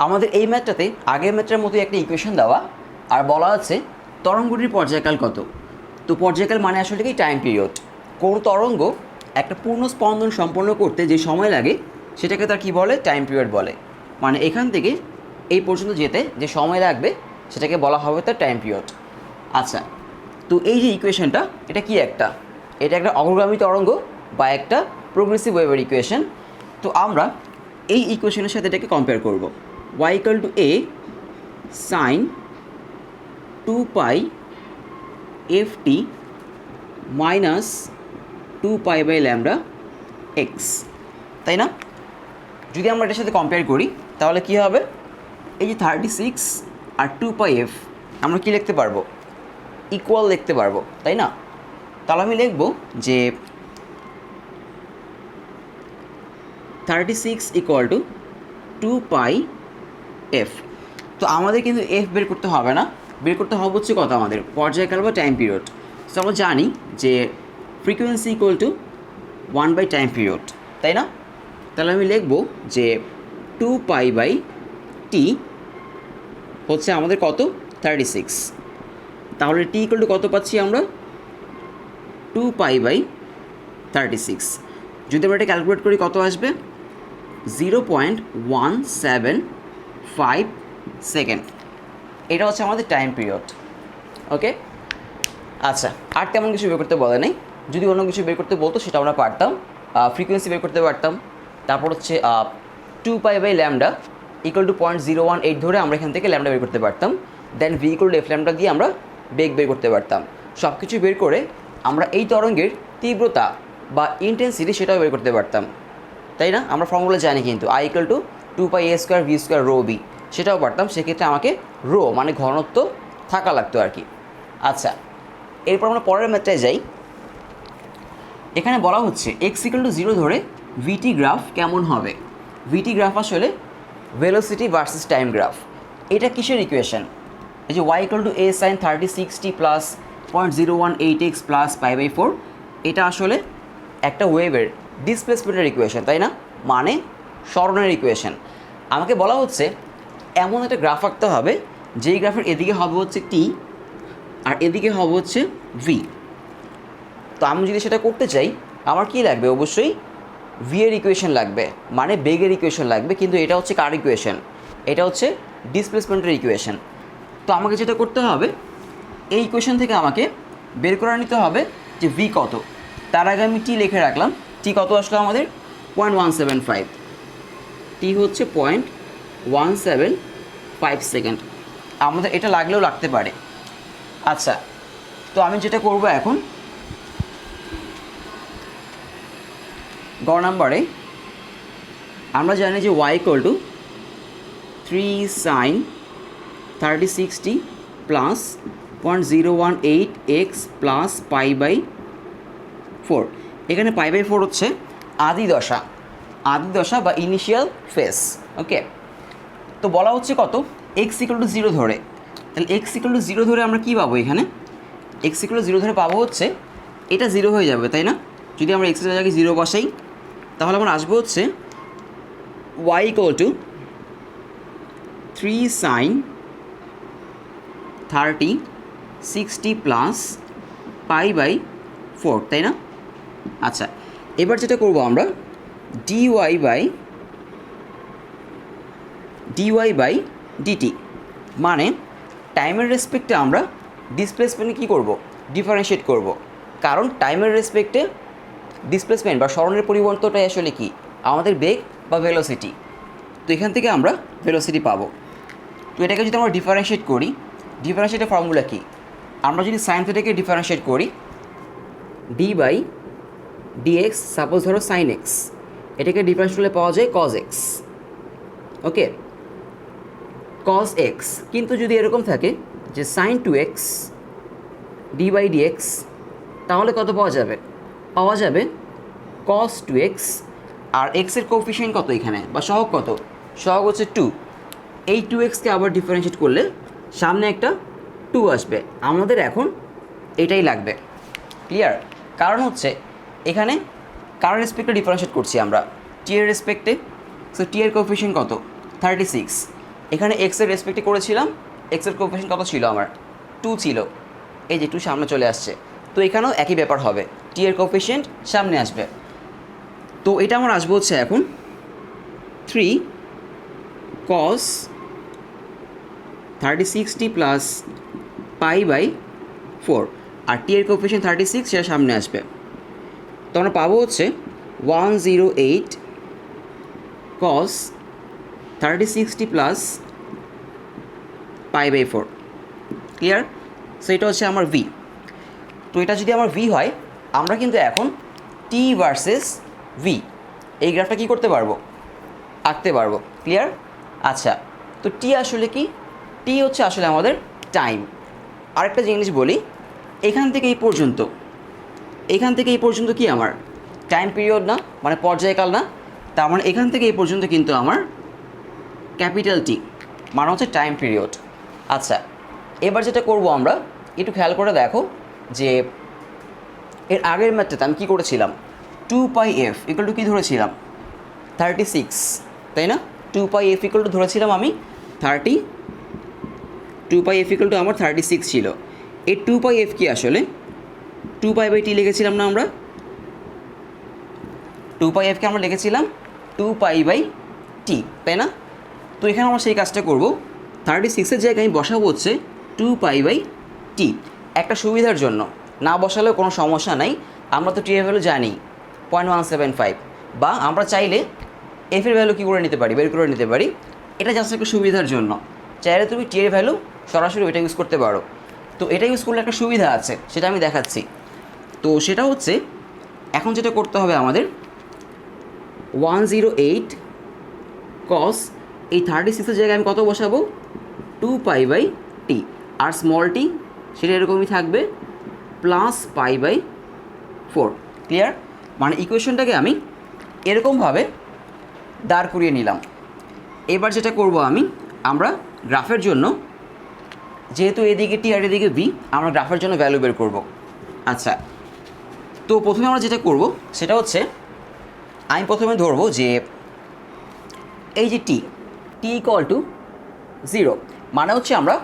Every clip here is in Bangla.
আমাদের এই ম্যাথটাতে আগের ম্যাথটার মতোই একটা ইকুয়েশন দেওয়া আর বলা আছে তরঙ্গটির পর্যায়কাল কত। তো পর্যায়কাল মানে আসলে কি টাইম পিরিয়ড। কোনো তরঙ্গ একটা পূর্ণ স্পন্দন সম্পন্ন করতে যে সময় লাগে সেটাকে তার কী বলে, টাইম পিরিয়ড বলে। মানে এখান থেকে এই পর্যন্ত যেতে যে সময় লাগবে সেটাকে বলা হবে তার টাইম পিরিয়ড। আচ্ছা, তো এই যে ইকুয়েশনটা এটা কি একটা, এটা একটা অগ্রগামী তরঙ্গ বা একটা প্রোগ্রেসিভ ওয়েভের ইকুয়েশন। তো আমরা এই ইকুয়েশনের সাথে এটাকে কম্পেয়ার করব। y equal to a sine 2 pi ft minus 2 pi by lambda x, তাই না? যদি আমরা এটার সাথে কম্পেয়ার করি তাহলে কি হবে, এই যে 36 আর 2 পাই এফ আমরা কি লিখতে পারবো, ইকুয়াল লিখতে পারবো, তাই না? তাহলে আমি লিখব যে 36 ইকুয়াল টু 2 পাই এফ। তো আমাদের কিন্তু এফ বের করতে হবে না, বের করতে হবে হচ্ছে কত, আমাদের পর্যায়কাল বা টাইম পিরিয়ড। তো আমরা জানি যে frequency equal to 1 by time period, তাই না? তাহলে আমি লিখব যে 2 পাই বাই টি হচ্ছে আমাদের কত, 36। তাহলে টি ইকুয়াল টু কত পাচ্ছি আমরা, 2 পাই বাই 36। যদি আমরা এটা ক্যালকুলেট করি কত আসবে, 0.175 সেকেন্ড। এটা হচ্ছে আমাদের টাইম পিরিয়ড। ওকে, আচ্ছা, আর তেমন কিছু বের করতে বলে নেই। যদি অন্য কিছু বের করতে বলতো সেটা আমরা পারতাম, ফ্রিকোয়েন্সি বের করতে পারতাম। তারপর হচ্ছে 2 pi by lambda equal to 0.018 ধরে আমরা এখান থেকে ল্যামডা বের করতে পারতাম। Then v equal to f lambda দিয়ে আমরা বেগ বের করতে পারতাম। সব কিছু বের করে আমরা এই তরঙ্গের তীব্রতা বা ইন্টেন্সিটি সেটাও বের করতে পারতাম, তাই না? আমরা ফর্মুলা জানি কিন্তু I equal to 2 pi a square v square rho b, সেটাও পারতাম। সেক্ষেত্রে আমাকে রো মানে ঘনত্ব থাকা লাগতো আর কি। আচ্ছা, এরপর আমরা পরের ম্যাথটায় যাই। এখানে বলা হচ্ছে এক্স ইকুয়াল টু 0 ধরে ভিটি গ্রাফ কেমন হবে। ভিটি গ্রাফ আসলে ভেলোসিটি ভার্সেস টাইম গ্রাফ। এটা কিসের ইকুয়েশন, এই যে y equal to a sine 3060 plus 0.018x plus pi by 4, এটা আসলে একটা ওয়েভের ডিসপ্লেসমেন্টের ইকুয়েশন, তাই না? মানে সরণের ইকুয়েশন। আমাকে বলা হচ্ছে এমন একটা গ্রাফ আঁকতে হবে যেই গ্রাফের এদিকে হবে হচ্ছে টি আর এদিকে হবে হচ্ছে ভি। তো আমি যদি সেটা করতে চাই আমার কি লাগবে, অবশ্যই ভি এর ইকুয়েশন লাগবে, মানে বেগের ইকুয়েশন লাগবে। কিন্তু এটা হচ্ছে কার ইকুয়েশন, এটা হচ্ছে ডিসপ্লেসমেন্টের ইকুয়েশন। তো আমাকে যেটা করতে হবে, এই ইকুয়েশন থেকে আমাকে বের করে নিতে হবে যে ভি কত। তার আগে আমি টি লিখে রাখলাম। টি কত আসলো আমাদের, 0.175। টি হচ্ছে 0.175 সেকেন্ড। আমাদের এটা লাগলেও লাগতে পারে। আচ্ছা, তো আমি যেটা করব এখন, গ নাম্বারে আমরা জানি যে y equal to 3 sine 3060 plus 0.018x plus pi by 4। এখানে পাই বাই 4 হচ্ছে আদি দশা বা ইনিশিয়াল ফেস। ওকে, তো বলা হচ্ছে কত, এক্স ইকুয়াল টু 0 ধরে। তাহলে এক্স ইকুয়াল টু 0 ধরে আমরা কী পাবো, এখানে এক্স ইকুয়াল টু 0 ধরে পাবো হচ্ছে এটা 0 হয়ে যাবে, তাই না? যদি আমরা এক্সের জায়গায় 0 বসাই তাহলে আমরা আসবো হচ্ছে y equal to 3 sine 3060 plus pi by 4, তাই না? আচ্ছা, এবার যেটা করবো আমরা ডিওয়াই বাই ডিটি, মানে টাইমের রেসপেক্টে আমরা ডিসপ্লেসমেন্টে কী করব, ডিফারেন্সিয়েট করব। কারণ টাইমের রেসপেক্টে ডিসপ্লেসমেন্ট বা সরণের পরিবর্তনটাই আসলে কি, আমাদের বেগ বা ভেলোসিটি। তো এখান থেকে আমরা ভেলোসিটি পাবো। তো এটাকে যদি আমরা ডিফারেন্সিয়েট করি, ডিফারেন্সিয়েটের ফর্মুলা কি, আমরা যদি সাইন থিটাকে ডিফারেন্সিয়েট করি ডি বাই ডিএক্স, সাপোজ ধরো সাইন এক্স, এটাকে ডিফারেন্সিয়েট করলে পাওয়া যায় কজ এক্স। ওকে, কজ এক্স। কিন্তু যদি এরকম থাকে যে sign 2x D by dx, তাহলে কত পাওয়া যাবে, পাওয়া যাবে cos 2x। আর এক্সের কোএফিসিয়েন্ট কত এখানে, বা সহগ কত, সহগ হচ্ছে 2। এই 2xকে আবার ডিফারেন্সিয়েট করলে সামনে একটা 2 আসবে। আমাদের এখন এটাই লাগবে। ক্লিয়ার? কারণ হচ্ছে এখানে কার রেসপেক্টে ডিফারেন্সিয়েট করছি আমরা, টি এর রেসপেক্টে। সো টি এর কোএফিসিয়েন্ট কত, 36। এখানে এক্সের রেসপেক্টে করেছিলাম, এক্সের কোএফিসিয়েন্ট কত ছিল আমার 2 ছিল, এই যে 2 সামনে চলে আসছে। তো এখানেও একই ব্যাপার হবে, টি এর কোএফিসিয়েন্ট সামনে আসবে। তো এটা আমার আসবে হচ্ছে এখন 3 cos 36t plus pi by 4, আর টি এর কোএফিসিয়েন্ট 36 সেটা সামনে আসবে। তো আমরা পাবো হচ্ছে 108 cos 36t plus pi by 4। Clear? So এটা হচ্ছে আমার ভি। তো এটা যদি আমার ভি হয়, আমরা কিন্তু এখন টি ভার্সেস ভি এই গ্রাফটা কী করতে পারবো, আঁকতে পারবো। ক্লিয়ার? আচ্ছা, তো টি আসলে কি? টি হচ্ছে আসলে আমাদের টাইম। আরেকটা জিনিস বলি, এখান থেকে এই পর্যন্ত, এখান থেকে এই পর্যন্ত কি আমার টাইম পিরিয়ড না, মানে পর্যায়কাল না? তার মানে এখান থেকে এই পর্যন্ত কিন্তু আমার ক্যাপিটাল টি, মানে হচ্ছে টাইম পিরিয়ড। আচ্ছা, এবার যেটা করব আমরা, একটু খেয়াল করে দেখো যে এর আগের ম্যাথটাতে আমি কী করেছিলাম, 2πf ইকুয়াল টু কী ধরেছিলাম 36, তাই না? 2πf ইকুয়াল টু ধরেছিলাম আমি 30, 2πf ইকুয়াল টু আমার 36 ছিল। এই 2πf কি আসলে 2π/t লিখেছিলাম না আমরা? 2πfকে আমরা লিখেছিলাম 2π/t, তাই না? তো এখানে আমরা সেই কাজটা করব, 36-এর জায়গায় আমি বসাবো হচ্ছে 2π/t। একটা সুবিধার জন্য, না বসালেও কোনো সমস্যা নাই, আমরা তো টি এর ভ্যালু জানি 0.175, বা আমরা চাইলে এফ এর ভ্যালু কী করে নিতে পারি, বের করে নিতে পারি। এটা জাস্ট একটা সুবিধার জন্য, চাইলে তুমি টি এর ভ্যালু সরাসরি ওইটা ইউজ করতে পারো। তো এটা ইউজ করলে একটা সুবিধা আছে, সেটা আমি দেখাচ্ছি। তো সেটা হচ্ছে এখন যেটা করতে হবে আমাদের, 108 cos এই 36-এর জায়গায় আমি কত বসাবো 2π/t, আর স্মল টি সেটা এরকমই থাকবে প্লাস π/4। ক্লিয়ার? মানে ইকুয়েশনটাকে আমি এরকমভাবে দাঁড় করিয়ে নিলাম। এবার যেটা করব আমরা গ্রাফের জন্য, যেহেতু এদিকে টি আর এদিকে ভি, আমরা গ্রাফের জন্য ভ্যালু বের করব। আচ্ছা, তো প্রথমে আমরা যেটা করব সেটা হচ্ছে, আমি প্রথমে ধরবো যে এই যে টি ইকুয়াল টু 0, মানে হচ্ছে আমরা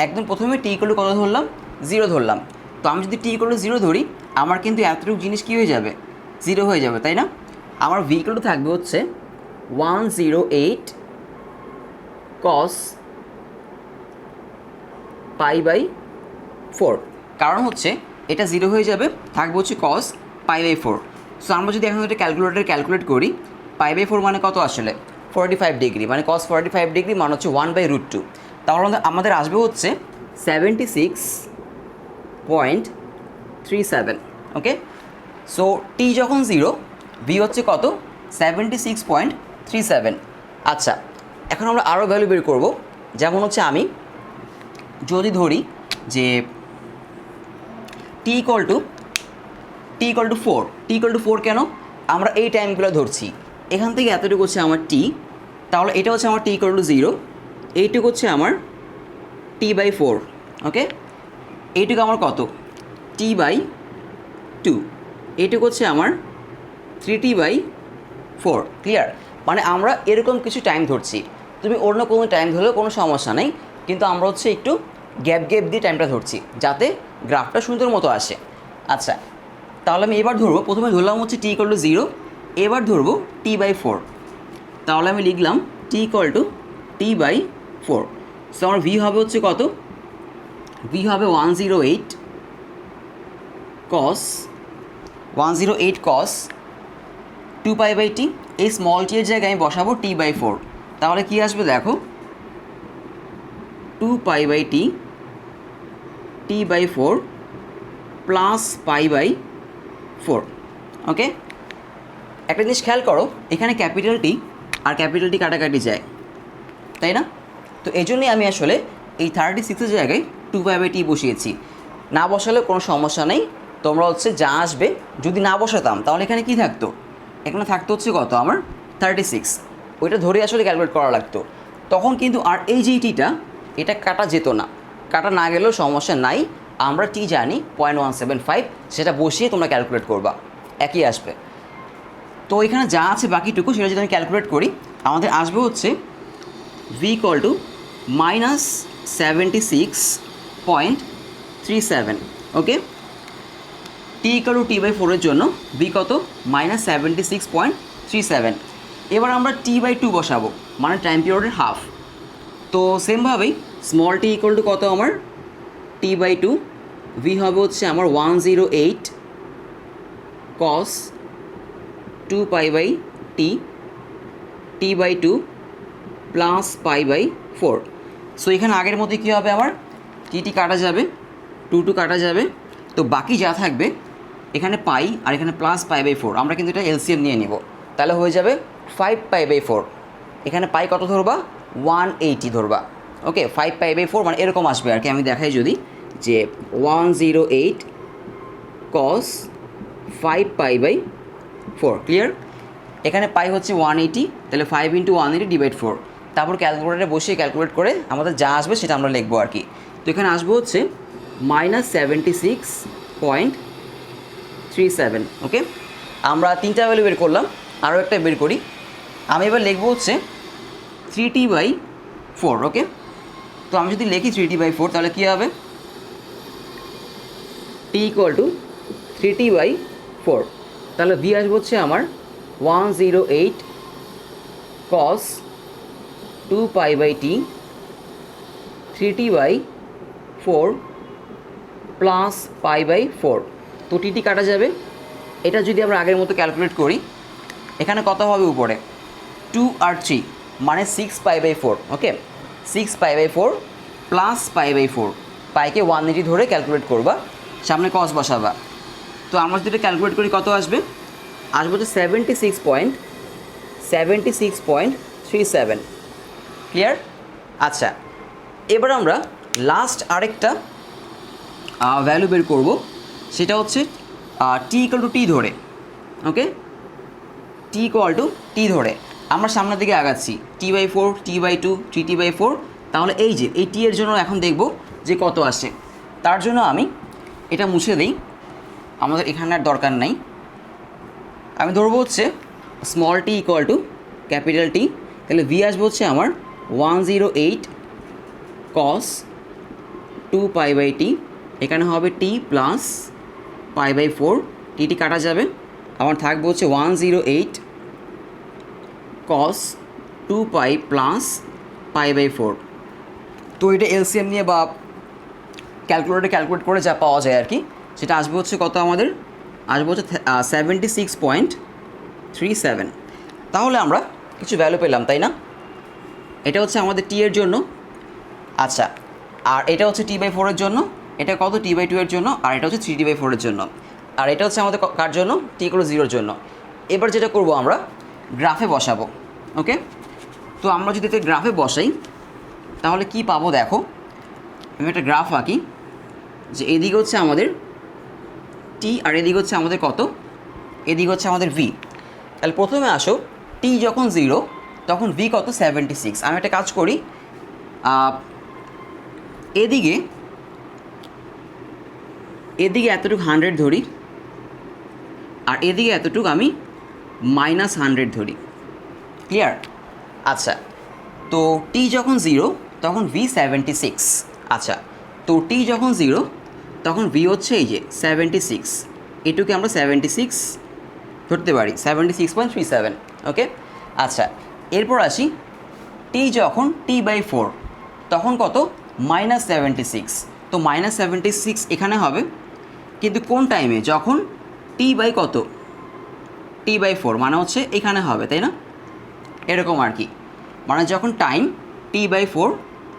একদম প্রথমে টি ইকুয়াল টু কত ধরলাম, 0 ধরলাম। তো আমি যদি টি ইকুয়াল টু 0 ধরি, আমার কিন্তু এতটুকু জিনিস কী হয়ে যাবে, 0 হয়ে যাবে, তাই না? আমার ভি ইকুয়াল টু থাকবে হচ্ছে 108 cos π/4, কারণ হচ্ছে এটা 0 হয়ে যাবে, থাকবে হচ্ছে cos π/4। সো আমরা যদি এখন একটা ক্যালকুলেট করি, π/4 মানে কত আসলে 45 ডিগ্রি, মানে cos 45 ডিগ্রি মানে হচ্ছে 1/√2। তাহলে আমাদের আসবে হচ্ছে 76.37। ওকে, সো টি যখন 0, ভি হচ্ছে কত 76.37। আচ্ছা, এখন আমরা আরও ভ্যালু বের করব। যেমন হচ্ছে আমি যদি ধরি যে t equal to 4, t equal to 4 কেন, আমরা এই টাইমগুলো ধরছি, এখান থেকে এতটুকু হচ্ছে আমার টি, তাহলে এটা হচ্ছে আমার টি ইকুয়াল টু 0, এইটুকু হচ্ছে আমার t/4। ওকে, এইটুকু আমার কত t/2, এইটুকু হচ্ছে আমার 3t/4। ক্লিয়ার? মানে আমরা এরকম কিছু টাইম ধরছি, তুমি অন্য কোনো টাইম ধরলেও কোনো সমস্যা নেই, কিন্তু আমরা হচ্ছে একটু গ্যাপ দিয়ে টাইমটা ধরছি যাতে গ্রাফটা সুন্দর মতো আসে। আচ্ছা, তাহলে আমি এবার ধরবো, প্রথমে ধরলাম হচ্ছে টি ইকুয়াল টু 0, এবার ধরবো t/4। তাহলে আমি লিখলাম টি ইকুয়াল টু t/4। সো আমার ভি হবে হচ্ছে কত, ভি হবে 108 cos 2π/t, এই স্মল টি এর জায়গায় আমি বসাবো t/4। তাহলে কি আসবে দেখো, 2π/t t/4 প্লাস π/4। ওকে, একটা জিনিস খেয়াল করো, এখানে ক্যাপিটাল টি আর ক্যাপিটাল টি কাটাকাটি যায়, তাই না? তো এই জন্যই আমি আসলে এই 36-এর জায়গায় 2π/t বসিয়েছি, না বসালে কোনো সমস্যা নেই। তোমরা হচ্ছে যা আসবে, যদি না বসাতাম তাহলে এখানে কি থাকতো, এখানে থাকতো হচ্ছে কত আমার 36, ওইটা ধরে আসলে ক্যালকুলেট করা লাগতো, তখন কিন্তু আর এই যে টিটা এটা কাটা যেত না, কাটা না গেলেও সমস্যা নাই, আমরা টি জানি 0.175, সেটা বসিয়ে তোমরা ক্যালকুলেট করবা, একই আসবে। তো এখানে যা আছে বাকিটুকু সেটা যদি আমি ক্যালকুলেট করি, আমাদের আসবে হচ্ছে ভি ইকুয়াল টু -76.37, ওকে। টি ইকুয়াল টু t/4 এর জন্য ভি কত, -76.37। এবার আমরা t/2 বসাবো, মানে টাইম পিরিয়ডের হাফ। তো সেমভাবেই স্মল টি ইকুয়াল টু কত আমার t/2, ভি হবে হচ্ছে আমার 108 cos 2π/t, t/2 plus π/4। So এখানে আগের মধ্যে কী হবে, আমার টি কাটা যাবে, 2 কাটা যাবে, তো বাকি যা থাকবে এখানে পাই আর এখানে প্লাস π/4। আমরা কিন্তু এটা এলসিএম নিয়ে নিব, তাহলে হয়ে যাবে 5π/4। এখানে পাই কত ধরবা, 180 ধরবা, ওকে। 5π/4 মানে এরকম আসবে আর কি। আমি দেখাই যদি, যে 108 cos 5π/4, ক্লিয়ার। এখানে পাই হচ্ছে 180, তাহলে 5 × 180/4। তারপর ক্যালকুলেটারে বসিয়ে ক্যালকুলেট করে আমাদের যা আসবে সেটা আমরা লিখবো আর কি। তো এখানে আসবো হচ্ছে -76.37, ওকে। আমরা 3টা ভ্যালু বের করলাম, আরও একটা বের করি। আমি এবার লিখবো হচ্ছে 3t/4, ওকে। তো আমি যদি লিখি 3t/4 তাহলে কী হবে, t ইকুয়াল টু 3t/4, তাহলে ভি আসবে হচ্ছে আমার 108 cos 2π/t 3t/4 প্লাস π/4। তো টি কাটা যাবে। এটা যদি আমরা আগের মতো ক্যালকুলেট করি, এখানে কত হবে উপরে 2 আর 3 মানে 6π/4, ওকে। 6π/4 প্লাস π/4, পাইকে 180 ধরে ক্যালকুলেট করবা, সামনে কস বসাবা। তো আমরা যদি ক্যালকুলেট করি কত আসবে, আসবে হচ্ছে 76.37, ক্লিয়ার। আচ্ছা, এবার আমরা লাস্ট আরেকটা ভ্যালু বের করব, সেটা হচ্ছে টি ইকুয়াল টু টি ধরে, ওকে। টি ইকুয়াল টু টি ধরে আমরা সামনের দিকে আগাচ্ছি, t/4, t/2, 3t/4। তাহলে এই যে এই টি এর জন্য এখন দেখব যে কত আসে। তার জন্য আমি এটা মুছে দিই, আমাদের এখানে আর দরকার নাই। আমি ধরবো হচ্ছে small tea equal two capital T, তাহলে ভি আসবে হচ্ছে আমার 108 cos 2π/t, এখানে হবে টি প্লাস π/4, টি কাটা যাবে, আমার থাকবে হচ্ছে 108 cos 2π প্লাস π/4। তো এটা এলসিএম নিয়ে বা ক্যালকুলেটরে ক্যালকুলেট করে যা পাওয়া যায় আর কি, সেটা আসবে হচ্ছে কত, আমাদের আসবে হচ্ছে 76.37। তাহলে আমরা কিছু ভ্যালু পেলাম, তাই না? এটা হচ্ছে আমাদের টি এর জন্য, আচ্ছা। আর এটা হচ্ছে t/4 এর জন্য, এটা কত t/2 এর জন্য, আর এটা হচ্ছে 3t/4 এর জন্য, আর এটা হচ্ছে আমাদের কার জন্য, t = 0 এর জন্য। এবার যেটা করব আমরা গ্রাফে বসাবো, ওকে। তো আমরা যদি এতে গ্রাফে বসাই তাহলে কি পাবো দেখো, আমি একটা গ্রাফ আঁকি, যে এদিকে হচ্ছে আমাদের টি আর এদিকে হচ্ছে আমাদের কত, এদিকে হচ্ছে আমাদের ভি। তাহলে প্রথমে আসো, টি যখন 0 তখন ভি কত, 76। আমি একটা কাজ করি, এদিকে এতটুকু 100 ধরি, আর এদিকে এতটুকু আমি -100 ধরি, ক্লিয়ার। আচ্ছা, তো টি যখন 0 তখন ভি 76, আচ্ছা। তো টি যখন 0 তখন ভি হচ্ছে এই যে 76, এটুকে আমরা 76 ধরতে পারি, 76.37, ওকে। আচ্ছা, এরপর আসি, টি যখন t/4 তখন কত, -76। তো -76 এখানে হবে, কিন্তু কোন টাইমে, যখন t/কত, t/4 মানে হচ্ছে এখানে হবে, তাই না? এরকম আর কি, মানে যখন টাইম t/4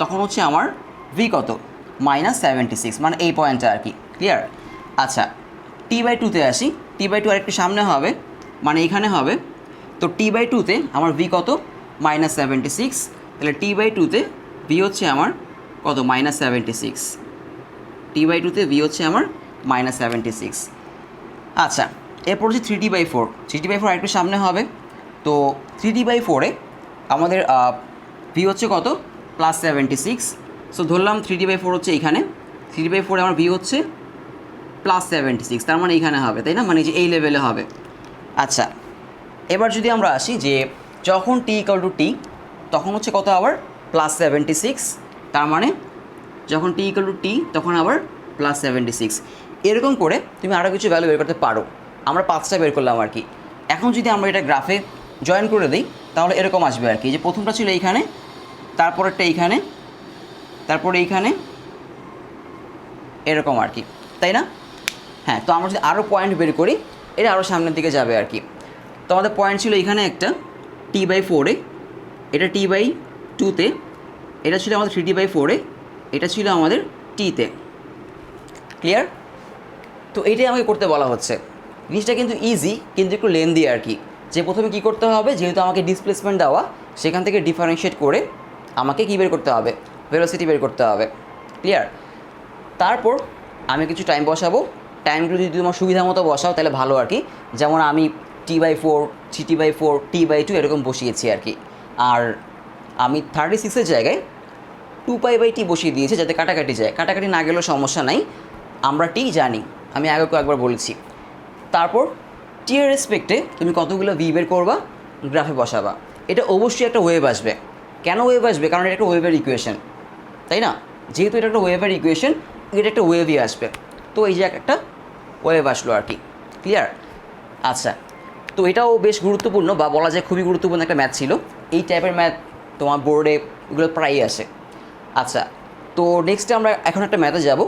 তখন হচ্ছে আমার ভি কত, -76, মানে এই পয়েন্টটা আর কি, ক্লিয়ার। আচ্ছা, t/2তে আসি, t/2 আরেকটু সামনে হবে, মানে এখানে হবে। তো t/2তে আমার ভি কত, -76, তাহলে t/2তে ভি হচ্ছে আমার কত, -76, t/2তে ভি হচ্ছে আমার -76। আচ্ছা, এরপর হচ্ছে 3t/4, 3t/4 আরেকটু সামনে হবে। তো 3t/4-এ আমাদের ভি হচ্ছে কত, +76। সো ধরলাম 3t/4 হচ্ছে এইখানে, 3t/4-এ আমার ভি হচ্ছে +76, তার মানে এইখানে হবে, তাই না? মানে যে এই লেভেলে হবে। আচ্ছা, এবার যদি আমরা আসি যে যখন t = t তখন হচ্ছে কত, আবার +76, তার মানে যখন t = t তখন আবার +76। এরকম করে তুমি আরও কিছু ভ্যালু বের করতে পারো। আমরা 5টা বের করলাম আর কি। এখন যদি আমরা এটা গ্রাফে জয়েন করে দিই তাহলে এরকম আসবে আর কি, যে প্রথমটা ছিল এইখানে, তারপরেরটা এইখানে, তারপরে এইখানে, এরকম আর কি, তাই না? হ্যাঁ, তো আমরা যদি আরও পয়েন্ট বের করি এটা আরও সামনের দিকে যাবে আর কি। তো আমাদের পয়েন্ট ছিল এখানে একটা t/4-এ, এটা t/2-তে, এটা ছিল আমাদের 3t/4-এ, এটা ছিল আমাদের t-তে। ক্লিয়ার? তো এইটাই আমাকে করতে বলা হচ্ছে। জিনিসটা কিন্তু ইজি, কিন্তু একটু লেন্দি আর কি। যে প্রথমে কী করতে হবে, যেহেতু আমাকে ডিসপ্লেসমেন্ট দেওয়া, সেখান থেকে ডিফারেন্সিয়েট করে আমাকে কী বের করতে হবে, ভেলোসিটি বের করতে হবে। ক্লিয়ার? তারপর আমি কিছু টাইম বসাবো। টাইমগুলো যদি তোমার সুবিধা মতো বসাও তাহলে ভালো আর কি। যেমন আমি t/4, 3t/4, t/2 এরকম বসিয়েছি আর কি। আর আমি 36-এর জায়গায় 2π/t বসিয়ে দিয়েছি, যাতে কাটাকাটি যায়। কাটাকাটি না গেলেও সমস্যা নাই, আমরা টি জানি, আমি আগেও একবার বলেছি। তারপর টি এর রেসপেক্টে তুমি কতগুলো ভি বের করবা, গ্রাফে বসাবা। এটা অবশ্যই একটা ওয়েভ আসবে। কেন ওয়েভ আসবে? কারণ এটা একটা ওয়েভের ইকুয়েশন, তাই না? যেহেতু এটা একটা ওয়েভের ইকুয়েশন, এটা একটা ওয়েভই আসবে। তো এই যে একটা ওয়েভ আসলো আর কি। ক্লিয়ার? আচ্ছা, তো এটাও বেশ গুরুত্বপূর্ণ, বা বলা যায় খুবই গুরুত্বপূর্ণ একটা ম্যাথ ছিল। এই টাইপের ম্যাথ তোমার বোর্ডে এগুলো প্রায়ই আসে। আচ্ছা, তো নেক্সটে আমরা এখন একটা ম্যাথে যাব।